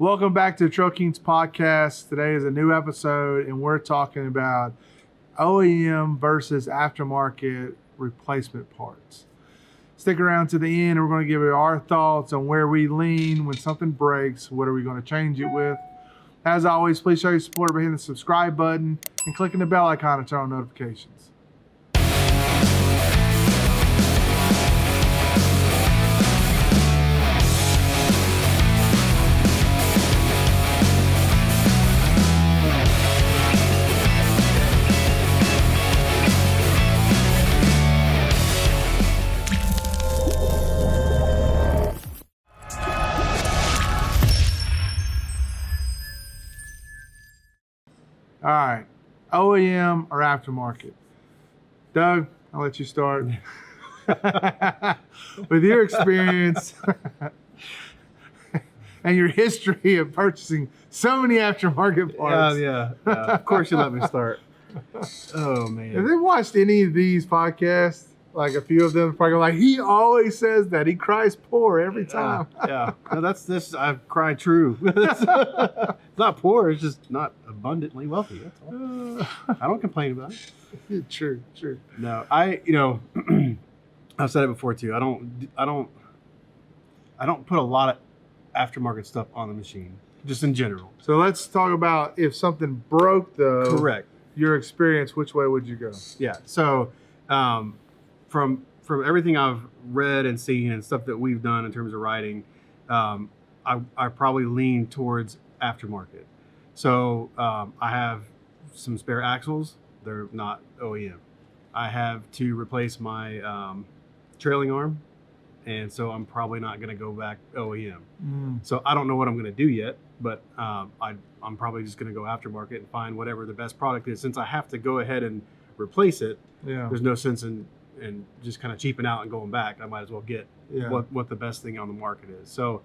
Welcome back to the Trailkings podcast. Today is a new episode, and we're talking about OEM versus aftermarket replacement parts. Stick around to the end, and we're going to give you our thoughts on where we lean when something breaks. What are we going to change it with? As always, please show your support by hitting the subscribe button and clicking the bell icon to turn on notifications. All right, OEM or aftermarket? Doug, I'll let you start. With your experience and your history of purchasing so many aftermarket parts. Yeah. Of course you let me start. Oh, man. Have they watched any of these podcasts? Like a few of them, probably like, he always says that. He cries poor every time. Yeah. No, that's this. I've cried true. It's not poor. It's just not abundantly wealthy. That's all. I don't complain about it. True. No, I've said it before too. I don't put a lot of aftermarket stuff on the machine, just in general. So let's talk about if something broke, though. Correct. Your experience, which way would you go? Yeah. So, from everything I've read and seen and stuff that we've done in terms of riding, I probably lean towards aftermarket. So I have some spare axles. They're not OEM. I have to replace my trailing arm, and so I'm probably not going to go back OEM. So I don't know what I'm going to do yet, but I'm probably just going to go aftermarket and find whatever the best product is. Since I have to go ahead and replace it, there's no sense in just kind of cheaping out and going back. I might as well get what the best thing on the market is. So,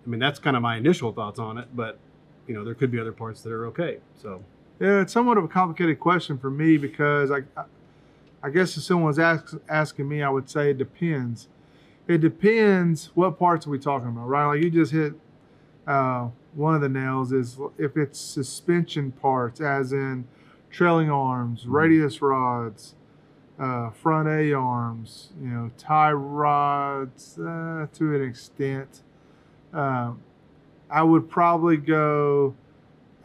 I mean, that's kind of my initial thoughts on it, but there could be other parts that are okay. So, yeah, it's somewhat of a complicated question for me because I guess if someone's asking me, I would say it depends. It depends what parts are we talking about, right? Like you just hit one of the nails is if it's suspension parts, as in trailing arms, radius rods, front A-arms, tie rods to an extent. I would probably go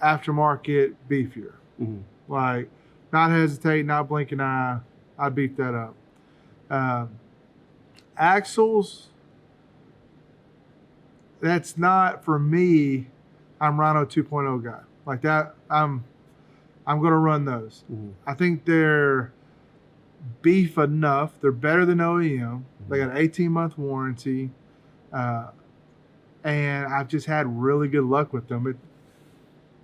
aftermarket beefier. Like, not hesitate, not blink an eye. I'd beef that up. Axles, that's not for me. I'm Rhino 2.0 guy. Like that, I'm going to run those. I think they're beef enough. They're better than OEM. They got an 18-month warranty. And I've just had really good luck with them.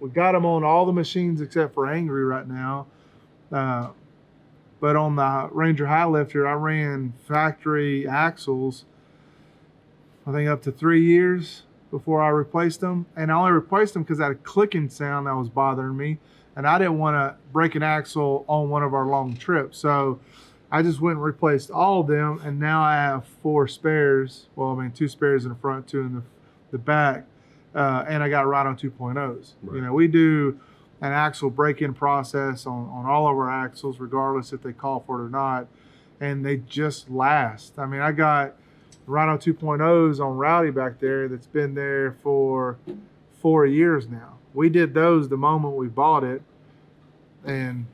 We got them on all the machines except for Angry right now. But on the Ranger High Lifter, I ran factory axles, I think up to 3 years before I replaced them. And I only replaced them because I had a clicking sound that was bothering me. And I didn't want to break an axle on one of our long trips. So I just went and replaced all of them. And now I have 4 spares. Well, I mean, 2 spares in the front, 2 in the back. And I got Rhino 2.0s. Right. We do an axle break-in process on all of our axles, regardless if they call for it or not. And they just last. I mean, I got Rhino 2.0s on Rowdy back there that's been there for 4 years now. We did those the moment we bought it, and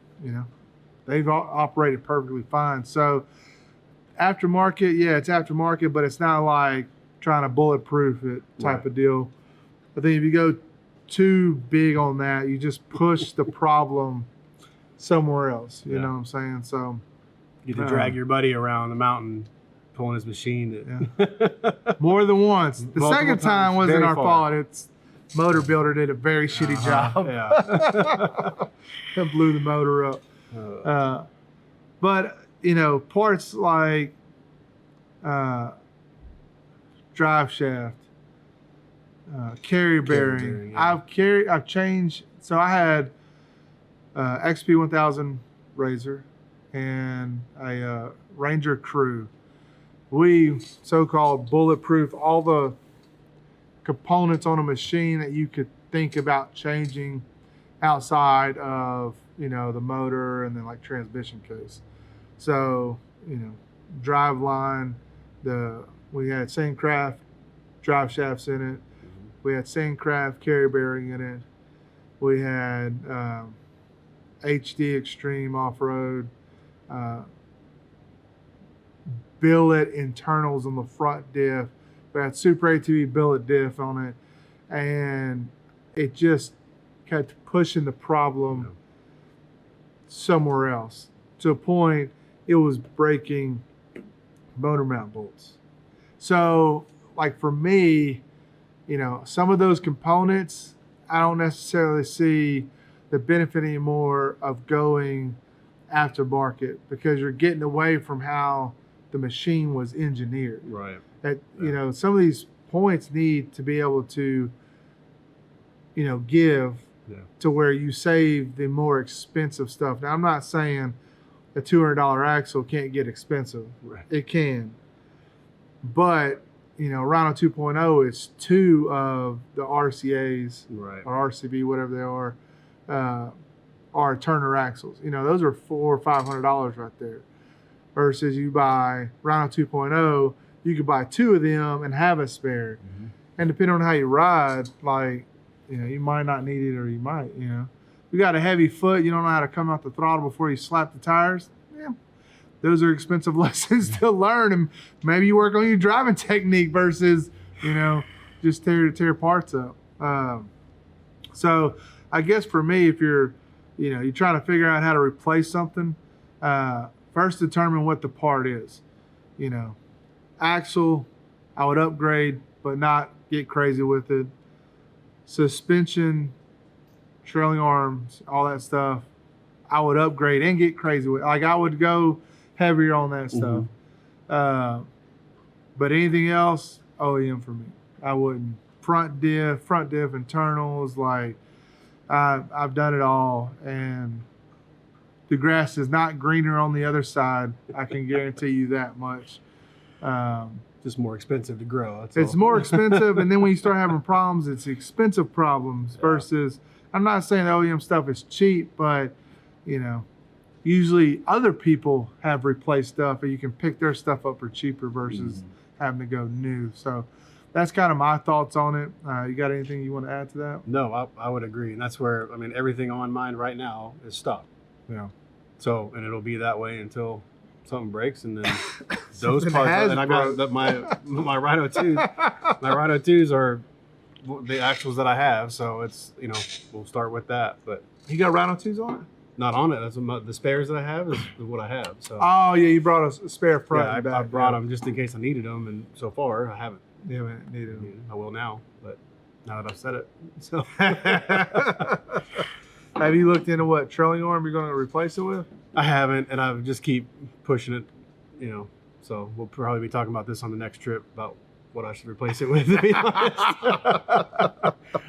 they've operated perfectly fine. So aftermarket, yeah, it's aftermarket, but it's not like trying to bulletproof it type of deal. I think if you go too big on that, you just push the problem somewhere else. You know what I'm saying? So you have to drag your buddy around the mountain pulling his machine. More than once. The Multiple second time times, wasn't very our far. fault. It's motor builder did a very shitty job. It blew the motor up. But parts like drive shaft, carrier bearing. I've changed. So I had XP 1000 Rzr and a Ranger Crew. We so-called bulletproof all the components on a machine that you could think about changing outside of, you know, the motor and then like transmission case. So, you know, drive line, we had Sandcraft drive shafts in it. We had Sandcraft carry bearing in it. We had HD Extreme off-road, billet internals on the front diff. We had Super ATV billet diff on it, and it just kept pushing the problem somewhere else to a point it was breaking motor mount bolts. So, like for me, you know, some of those components, I don't necessarily see the benefit anymore of going aftermarket because you're getting away from how the machine was engineered. Right. That, you know, some of these points need to be able to, you know, give to where you save the more expensive stuff. Now, I'm not saying a $200 axle can't get expensive. Right. It can. But, you know, Rhino 2.0 is 2 of the RCAs or RCB, whatever they are Turner axles. You know, those are $400 or $500 right there. Versus you buy Rhino 2.0, you could buy 2 of them and have a spare. Mm-hmm. And depending on how you ride, like, you know, you might not need it or you might, you know. You got a heavy foot, you don't know how to come out the throttle before you slap the tires. Yeah, those are expensive lessons to learn. And maybe you work on your driving technique versus, you know, just tear parts up. So I guess for me, if you're, you know, you're trying to figure out how to replace something, first determine what the part is. You know, axle, I would upgrade, but not get crazy with it. Suspension, trailing arms, all that stuff, I would upgrade and get crazy with. Like I would go heavier on that stuff. But anything else, OEM for me. I wouldn't. Front diff internals, like I've done it all, and the grass is not greener on the other side. I can guarantee you that much. Just more expensive to grow. It's more expensive, and then when you start having problems, it's expensive problems versus, I'm not saying the OEM stuff is cheap, but, you know, usually other people have replaced stuff and you can pick their stuff up for cheaper versus having to go new. So that's kind of my thoughts on it. You got anything you want to add to that? No, I would agree. And that's where, I mean, everything on mine right now is stock. Yeah. So, and it'll be that way until something breaks, and then those parts, and I got my Rhino 2s. My Rhino 2s are the axles that I have, so it's, you know, we'll start with that. But you got Rhino 2s on it? Not on it. That's the spares that I have is what I have. So. Oh yeah, you brought a spare front. Yeah, and back. I brought them just in case I needed them, and so far I haven't. You haven't needed them. I will now, but now that I've said it, so. Have you looked into what trailing arm you're going to replace it with? I haven't, and I just keep pushing it, you know. So we'll probably be talking about this on the next trip about what I should replace it with. To be honest,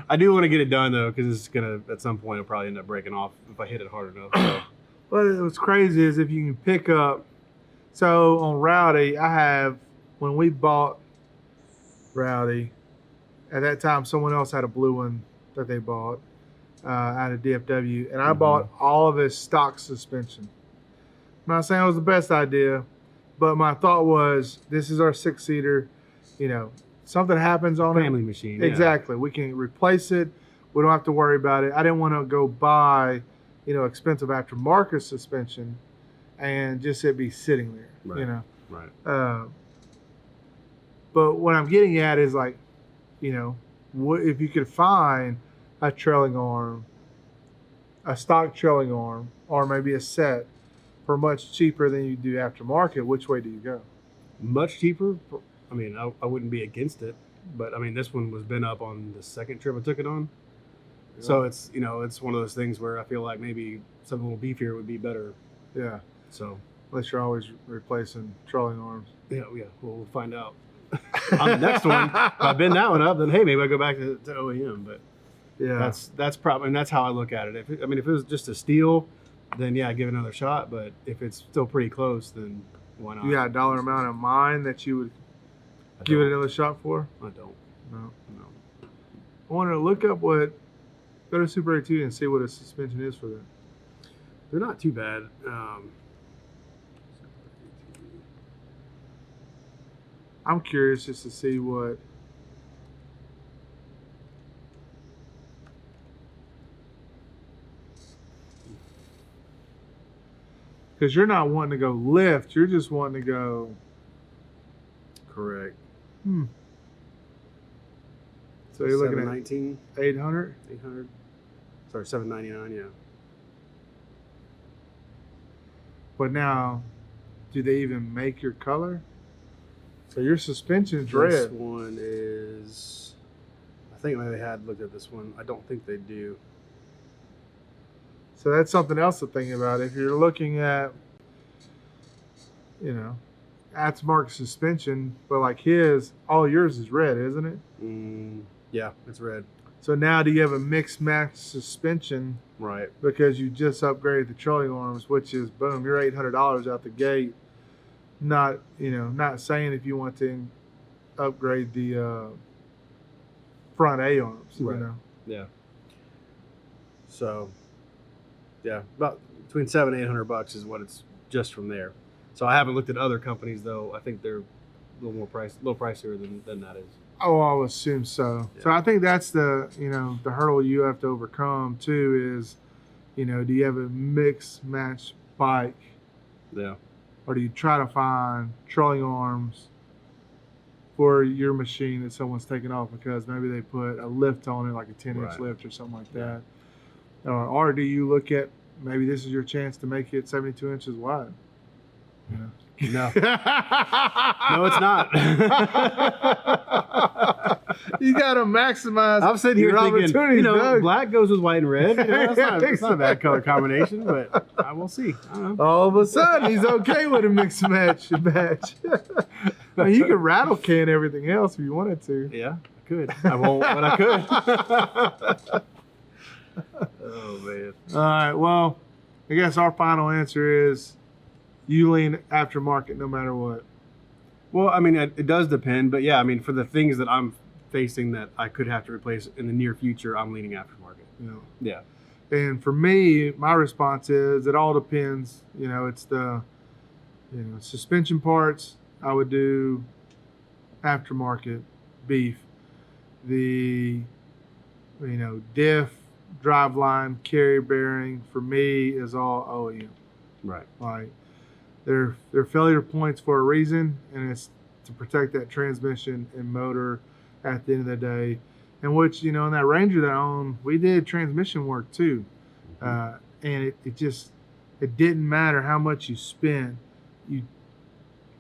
I do want to get it done though, because it's gonna at some point it'll probably end up breaking off if I hit it hard enough. So. Well, what's crazy is if you can pick up. So on Rowdy, I have, when we bought Rowdy, at that time someone else had a blue one that they bought. Out of DFW, and I bought all of his stock suspension. I'm not saying it was the best idea, but my thought was, this is our 6-seater, you know, something happens on Family machine. Exactly. We can replace it. We don't have to worry about it. I didn't want to go buy, you know, expensive aftermarket suspension and just it be sitting there, you know. Right. But what I'm getting at is like, you know, what if you could find a trailing arm, a stock trailing arm, or maybe a set for much cheaper than you do aftermarket, which way do you go? Much cheaper? I mean, I wouldn't be against it, but I mean, this one was been up on the second trip I took it on. Yeah. So it's, you know, it's one of those things where I feel like maybe something a little beefier would be better. Yeah. So. Unless you're always replacing trolling arms. Yeah, we'll find out. On the next one, if I've been that one up, then hey, maybe I go back to OEM, but. Yeah, that's probably, and that's how I look at it. If it was just a steel, then yeah, give it another shot. But if it's still pretty close, then why not? You got a dollar amount in mind that you would give it another shot for? I don't. No. I want to look up what, go to Super 82 and see what a suspension is for that. They're not too bad. I'm curious just to see what. Because you're not wanting to go lift, you're just wanting to go. Correct. So you're looking at 719, 800. 800. Sorry, 799. Yeah. But now, do they even make your color? So your suspension's This red. one is. I think maybe they had looked at this one. I don't think they do. So that's something else to think about. If you're looking at, you know, aftermarket suspension, but like his, all yours is red, isn't it? Yeah, it's red. So now do you have a mixed match suspension Right. because you just upgraded the trolling arms, which is boom, you're $800 out the gate. Not, you know, not saying if you want to upgrade the front A arms, Right. you know. Yeah. So, yeah, about between $700 and $800 is what it's just from there. So I haven't looked at other companies though. I think they're a little pricier than that is. Oh, I would assume so. Yeah. So I think that's the, you know, the hurdle you have to overcome too is, you know, do you have a mix match bike, Yeah. or do you try to find trolling arms for your machine that someone's taken off because maybe they put a lift on it, like a 10-inch Right. lift or something like that. Or do you look at maybe this is your chance to make it 72 inches wide? You know? No. No, it's not. You got to maximize. I'm sitting here your thinking, opportunities, Doug. black goes with white and red. You know, that's not a bad color combination, but I will see. I don't know. All of a sudden, he's okay with a mixed match. I mean, you could rattle can everything else if you wanted to. Yeah, I could. I won't, but I could. Oh, man. All right. Well, I guess our final answer is you lean aftermarket no matter what. Well, I mean, it does depend, but yeah, I mean, for the things that I'm facing that I could have to replace in the near future, I'm leaning aftermarket. You know. Yeah. And for me, my response is it all depends. You know, it's the, you know, suspension parts. I would do aftermarket beef. The, you know, diff, driveline, carrier bearing for me is all OEM. Right. Like they're failure points for a reason, and it's to protect that transmission and motor at the end of the day. And which, you know, in that Ranger that I own, we did transmission work too. And it didn't matter how much you spent,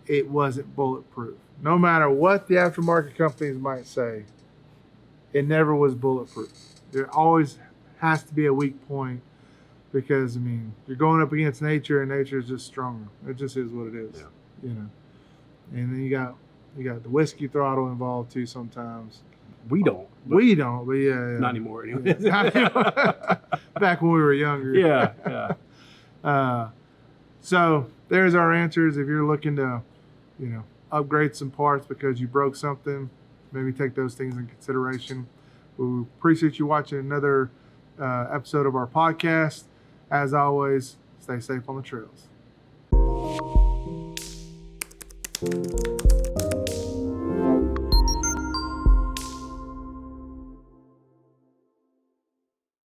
it wasn't bulletproof. No matter what the aftermarket companies might say, it never was bulletproof. There always has to be a weak point because, I mean, you're going up against nature, and nature is just stronger. It just is what it is, Yeah. you know. And then you got the whiskey throttle involved too sometimes. We don't. We don't, but yeah. Not anymore, anyway. Back when we were younger. Yeah. So there's our answers. If you're looking to, you know, upgrade some parts because you broke something, maybe take those things in consideration. We appreciate you watching another episode of our podcast. As always, stay safe on the trails.